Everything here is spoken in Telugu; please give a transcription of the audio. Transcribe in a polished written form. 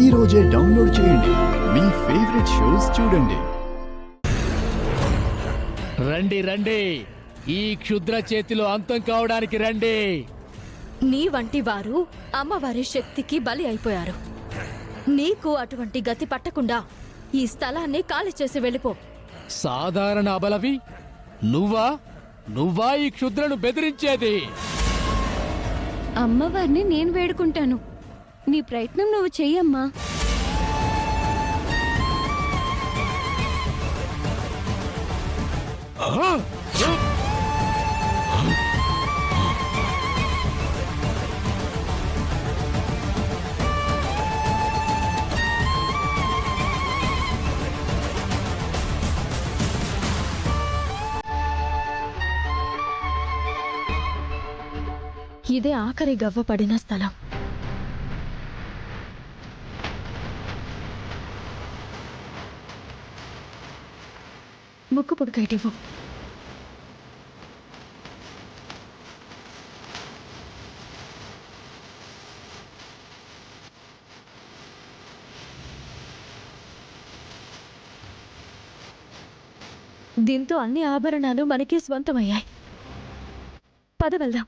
ఈ రోజే డౌన్లోడ్ చేయండి. మీ ఫేవరెట్ షోస్ చూడండి. రండి రండి, ఈ క్షుద్ర చేతిలో అంతం కావడానికి రండి. నీ వంటి వారు అమ్మవారి శక్తికి బలి అయిపోయారు. నీకు అటువంటి గతి పట్టకుండా ఈ స్థలాన్ని ఖాళీ చేసి వెళ్ళిపో. సాధారణ అబలవి నువ్వా ఈ క్షుద్రను బెదిరించేది? అమ్మవారిని నేను వేడుకుంటాను. నీ ప్రయత్నం నువ్వు చెయ్యమ్మా. ఇదే ఆఖరి గవ్వ పడిన స్థలం. ముక్కు పుడకైటివ్వు. దీంతో అన్ని ఆభరణాలు మనకి స్వంతమయ్యాయి. పద వెళ్దాం.